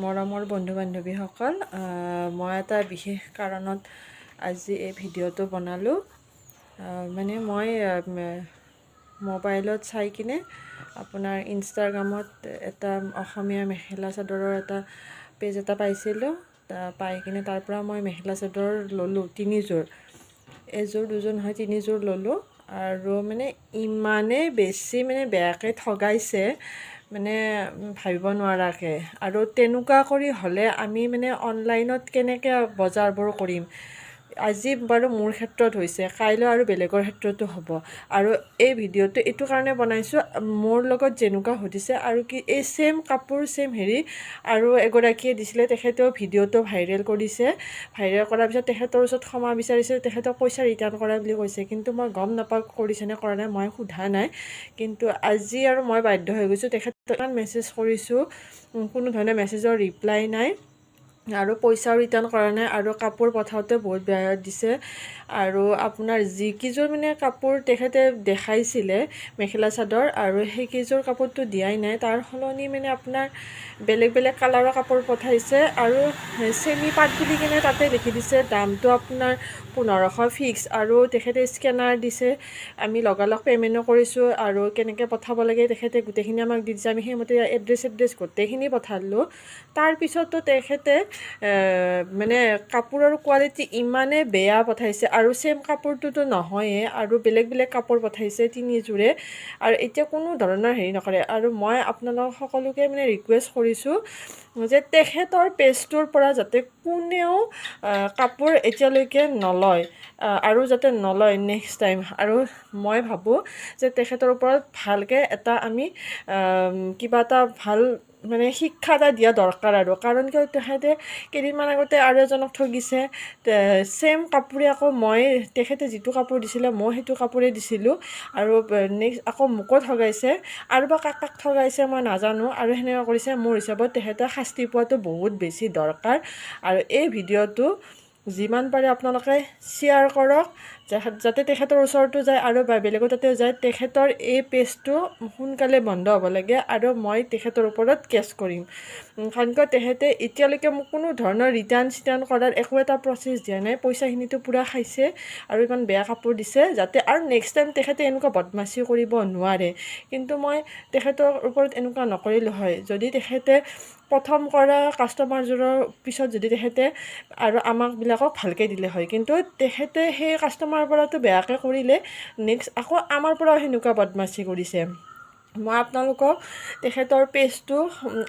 মৰমৰ বন্ধু বান্ধৱীসকল, মই এটা বিশেষ কাৰণত আজি এই ভিডিঅ'টো বনালোঁ। মানে মই মোবাইলত চাই কিনে আপোনাৰ ইনষ্টাগ্ৰামত এটা অসমীয়া মেখেলা চাদৰৰ এটা পেজ এটা পাইছিলোঁ। পাই কিনে তাৰ পৰা মই মেখেলা চাদৰ ল'লোঁ 3যোৰ। এযোৰ দুযোৰ নহয় 3যোৰ ল'লোঁ। আৰু মানে ইমানেই বেছি বেয়াকৈ ঠগাইছে মানে ভাবিব নোৱাৰাকৈ। আৰু তেনেকুৱা কৰি হ'লে আমি অনলাইনত কেনেকৈ বজাৰবোৰ কৰিম। আজি বাৰু মোৰ ক্ষেত্ৰত হৈছে, কাইলৈ আৰু বেলেগৰ ক্ষেত্ৰতো হ'ব। আৰু এই ভিডিঅ'টো এইটো কাৰণে বনাইছোঁ, মোৰ লগত যেনেকুৱা ঘটিছে আৰু কি এই ছেইম কাপোৰ ছেইম হেৰি আৰু এগৰাকীয়ে দিছিলে, তেখেতেও ভিডিঅ'টো ভাইৰেল কৰিছে। ভাইৰেল কৰাৰ পিছত তেখেতৰ ওচৰত ক্ষমা বিচাৰিছে, তেখেতক পইচা ৰিটাৰ্ণ কৰা বুলি কৈছে। কিন্তু মই গম নাপাওঁ কৰিছেনে কৰা নাই, মই সোধা নাই। কিন্তু আজি আৰু মই বাধ্য হৈ গৈছোঁ, তেখেতক ইমান মেছেজ কৰিছোঁ, কোনো ধৰণৰ মেছেজৰ ৰিপ্লাই নাই আৰু পইচাও ৰিটাৰ্ণ কৰা নাই। আৰু কাপোৰ পঠাওঁতে বহুত বেয়া দিছে। আৰু আপোনাৰ যিকেইযোৰ কাপোৰ তেখেতে দেখাইছিলে মেখেলা চাদৰ, আৰু সেইকেইযোৰ কাপোৰটো দিয়াই নাই। তাৰ সলনি আপোনাৰ বেলেগ বেলেগ কালাৰৰ কাপোৰ পঠাইছে। আৰু চেমি পাট বুলি কিনে তাতে লিখি দিছে, দামটো আপোনাৰ 1500 ফিক্স। আৰু তেখেতে স্কেনাৰ দিছে, আমি লগালগ পে'মেণ্টো কৰিছোঁ। আৰু কেনেকৈ পঠাব লাগে তেখেতে গোটেইখিনি আমাক দি দিছে। আমি সেইমতে এড্ৰেছ গোটেইখিনি পঠালোঁ। তাৰপিছতো তেখেতে কাপোৰৰ কোৱালিটি ইমানেই বেয়া পঠাইছে। আৰু ছেইম কাপোৰটোতো নহয়েই, আৰু বেলেগ বেলেগ কাপোৰ পঠাইছে 3যোৰে। আৰু এতিয়া কোনো ধৰণৰ হেৰি নকৰে। আৰু মই আপোনালোক সকলোকে ৰিকুৱেষ্ট কৰিছোঁ যে তেখেতৰ পেজটোৰ পৰা যাতে কোনেও কাপোৰ এতিয়ালৈকে নলয়, আৰু যাতে নলয় নেক্সট টাইম। আৰু মই ভাবোঁ যে তেখেতৰ ওপৰত ভালকৈ এটা আমি কিবা এটা ভাল শিক্ষা এটা দিয়া দৰকাৰ। আৰু কাৰণ কিয়, তেখেতে কেইদিনমান আগতে আৰু এজনক ঠগিছে। ছেইম কাপোৰে আকৌ তেখেতে যিটো কাপোৰ দিছিলে মই সেইটো কাপোৰে দিছিলোঁ। আৰু নেক্সট আকৌ মোকো ঠগাইছে, আৰু বা কাক কাক ঠগাইছে মই নাজানো। আৰু সেনেকুৱা কৰিছে। মোৰ হিচাপত তেখেতে শাস্তি পোৱাটো বহুত বেছি দৰকাৰ। আৰু এই ভিডিঅ'টো যিমান পাৰে আপোনালোকে শ্বেয়াৰ কৰক, যাতে তেখেতৰ ওচৰতো যায় আৰু বেলেগৰ তাতেও যায়। তেখেতৰ এই পেজটো সোনকালে বন্ধ হ'ব লাগে, আৰু মই তেখেতৰ ওপৰত কেছ কৰিম। কাৰণ কিয়, তেখেতে এতিয়ালৈকে মোক কোনো ধৰণৰ ৰিটাৰ্ণ কৰাৰ একো এটা প্ৰচেছ দিয়া নাই। পইচাখিনিতো পূৰা খাইছে, আৰু ইমান বেয়া কাপোৰ দিছে, যাতে আৰু নেক্সট টাইম তেখেতে এনেকুৱা বদমাচি কৰিব নোৱাৰে। কিন্তু মই তেখেতৰ ওপৰত এনেকুৱা নকৰিলোঁ হয় যদি তেখেতে প্ৰথম কৰা কাষ্টমাৰযোৰৰ পিছত যদি তেখেতে আৰু আমাকবিলাকক ভালকৈ দিলে হয়। কিন্তু তেখেতে সেই কাষ্টমাৰৰ পৰাতো বেয়াকৈ কৰিলে, নেক্সট আকৌ আমাৰ পৰাও সেনেকুৱা বদমাচি কৰিছে। মই আপোনালোকক তেখেতৰ পেজটো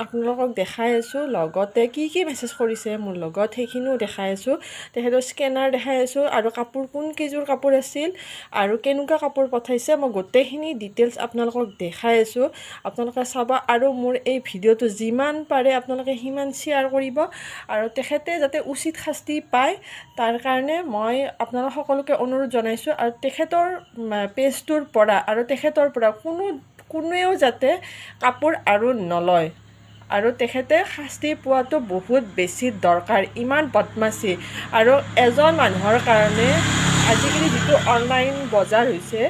আপোনালোকক দেখাই আছোঁ, লগতে কি কি মেছেজ কৰিছে মোৰ লগত সেইখিনিও দেখাই আছোঁ। তেখেতৰ স্কেনাৰ দেখাই আছোঁ, আৰু কাপোৰ কোনকেইযোৰ কাপোৰ আছিল আৰু কেনেকুৱা কাপোৰ পঠাইছে মই গোটেইখিনি ডিটেইলছ আপোনালোকক দেখাই আছোঁ। আপোনালোকে চাব, আৰু মোৰ এই ভিডিঅ'টো যিমান পাৰে আপোনালোকে সিমান শ্বেয়াৰ কৰিব, আৰু তেখেতে যাতে উচিত শাস্তি পায় তাৰ কাৰণে মই আপোনালোক সকলোকে অনুৰোধ জনাইছোঁ। আৰু তেখেতৰ পেজটোৰ পৰা আৰু তেখেতৰ পৰা কোনেও যাতে কাপোৰ আৰু নলয়। আৰু তেখেতে শাস্তি পোৱাটো বহুত বেছি দৰকাৰ, ইমান বদমাচি। আৰু এজন মানুহৰ কাৰণে আজিকালি যিটো অনলাইন বজাৰ হৈছে,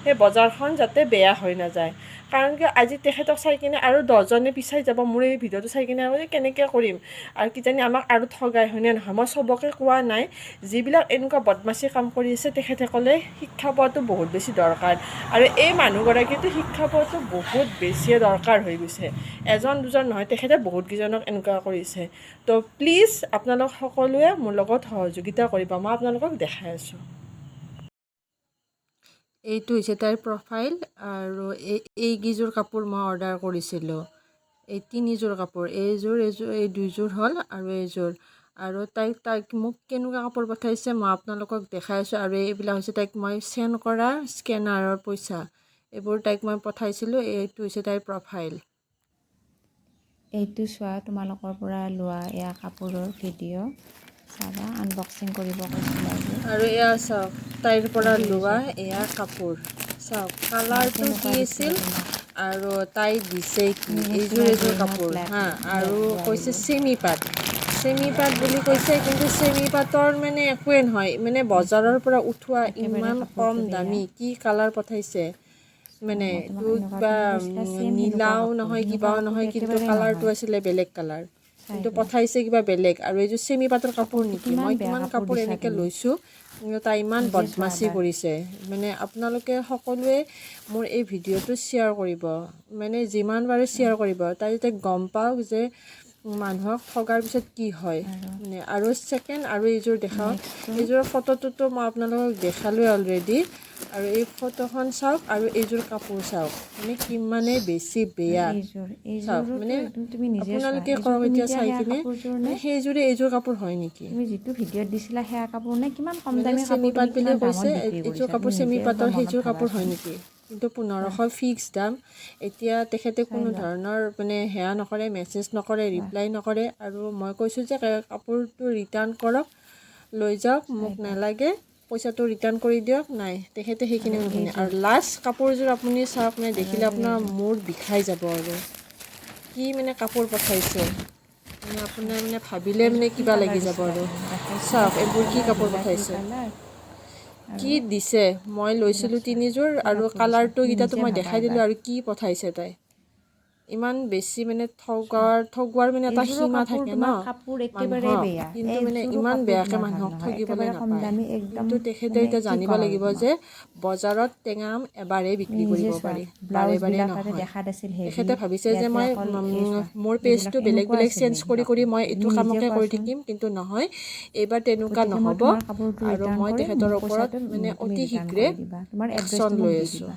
সেই বজাৰখন যাতে বেয়া হৈ নাযায়। কাৰণ কি, আজি তেখেতক চাই কিনে আৰু 10জনে পিছাই যাব মোৰ এই ভিডিঅ'টো চাই কিনে, কেনেকৈ কৰিম আৰু কিজানি আমাক আৰু ঠগাই, হয়নে নহয়। মই চবকে কোৱা নাই, যিবিলাক এনেকুৱা বদমাচি কাম কৰি আছে তেখেতসকলে শিক্ষা পোৱাটো বহুত বেছি দৰকাৰ। আৰু এই মানুহগৰাকীতো শিক্ষা পোৱাটো বহুত বেছিয়ে দৰকাৰ হৈ গৈছে। এজন দুজন নহয়, তেখেতে বহুতকেইজনক এনেকুৱা কৰিছে। তো প্লিজ আপোনালোক সকলোৱে মোৰ লগত সহযোগিতা কৰিব। মই আপোনালোকক দেখাই আছোঁ। এইটো হৈছে তাইৰ প্ৰফাইল, আৰু এইকেইযোৰ কাপোৰ মই অৰ্ডাৰ কৰিছিলোঁ। এই 3যোৰ কাপোৰ, এইযোৰ এই 2যোৰ হ'ল, আৰু এইযোৰ। আৰু তাইক মোক কেনেকুৱা কাপোৰ পঠাইছে মই আপোনালোকক দেখাই আছোঁ। আৰু এইবিলাক হৈছে তাইক মই চেণ্ড কৰা স্কেনাৰৰ পইচা, এইবোৰ তাইক মই পঠাইছিলোঁ। এইটো হৈছে তাইৰ প্ৰফাইল। এইটো চোৱা, তোমালোকৰ পৰা লোৱা এয়া কাপোৰৰ ভিডিঅ' চাবা, আনবক্সিং কৰিব কৈছিলোঁ আজি। আৰু এয়া চাওক, তাইৰ পৰা লোৱা এয়া কাপোৰ চাওক, কালাৰটো কি আছিল আৰু তাই দিছে কি। এইযোৰ কাপোৰ হা, আৰু কৈছে চেমি পাট বুলি কৈছে। কিন্তু চেমি পাটৰ একোৱে নহয়, বজাৰৰ পৰা উঠোৱা ইমান কম দামী। কি কালাৰ পঠাইছে, এইটো কিবা নীলাও নহয় কিবাও নহয়, কিন্তু কালাৰটো আছিলে বেলেগ কালাৰ। কিন্তু পঠাইছে কিবা বেলেগ আৰু এইযোৰ চেমি পাটৰ কাপোৰ নেকি মই কিমান কাপোৰ এনেকৈ লৈছোঁ কিন্তু তাই ইমান বদমাচি কৰিছে মানে আপোনালোকে সকলোৱে মোৰ এই ভিডিঅ'টো শ্বেয়াৰ কৰিব মানে যিমান পাৰে শ্বেয়াৰ কৰিব তাই যাতে গম পাওক যে মানুহক ঠগাৰ পিছত কি হয় মানে আৰু ছেকেণ্ড আৰু এইযোৰ দেখাওঁ এইযোৰৰ ফটোটোতো মই আপোনালোকক দেখালোৱে অলৰেডি আৰু এই ফটোখন চাওক আৰু এইযোৰ কাপোৰ চাওক মানে কিমানে বেছি বেয়া চাওক মানে আপোনালোকে কওক এতিয়া চাই কিনে সেইযোৰে এইযোৰ কাপোৰ হয় নেকি তুমি যিটো ভিডিঅ'ত দিছিলা সেয়া কাপোৰ নে কিমান কম মানে দামী চেমি পাট বুলি কৈছে বিক্ৰী এইযোৰ কাপোৰ চেমি পাটৰ সেইযোৰ কাপোৰ হয় নেকি কিন্তু 1500 ফিক্স দাম এতিয়া তেখেতে কোনো ধৰণৰ মানে হেয়া নকৰে মেছেজ নকৰে ৰিপ্লাই নকৰে আৰু মই কৈছোঁ যে কাপোৰটো ৰিটাৰ্ণ কৰক লৈ যাওক মোক নালাগে পইচাটো ৰিটাৰ্ণ কৰি দিয়ক নাই তেখেতে সেইখিনি নুশুনে আৰু লাষ্ট কাপোৰযোৰ আপুনি চাওক মানে দেখিলে আপোনাৰ মূৰ বিষাই যাব আৰু কি মানে কাপোৰ পঠাইছে মানে আপোনাৰ মানে ভাবিলে মানে কিবা লাগি যাব আৰু চাওক এইবোৰ কি কাপোৰ পঠাইছে কি দিছে মই লৈছিলোঁ 3যোৰ আৰু কালাৰটো কেইটাতো মই দেখাই দিলোঁ আৰু কি পঠাইছে তাই ইমান বেছি মানে ঠগোৱাৰ মানে এটা সীমা থাকে ন মানুহক কিন্তু মানে ইমান বেয়াকৈ মানুহক ঠগিবলৈ নাপায় কিন্তু তেখেতে এতিয়া জানিব লাগিব যে বজাৰত টেঙা আম এবাৰেই বিক্ৰী কৰিব পাৰি বাৰে বাৰে নহয় তেখেতে ভাবিছে যে মই মোৰ পেজটো বেলেগ বেলেগ চেঞ্জ কৰি মই এইটো কামকে কৰি থাকিম কিন্তু নহয় এইবাৰ তেনেকুৱা নহ'ব আৰু মই তেখেতৰ ওপৰত মানে অতি শীঘ্ৰে একশ্যন লৈ আছোঁ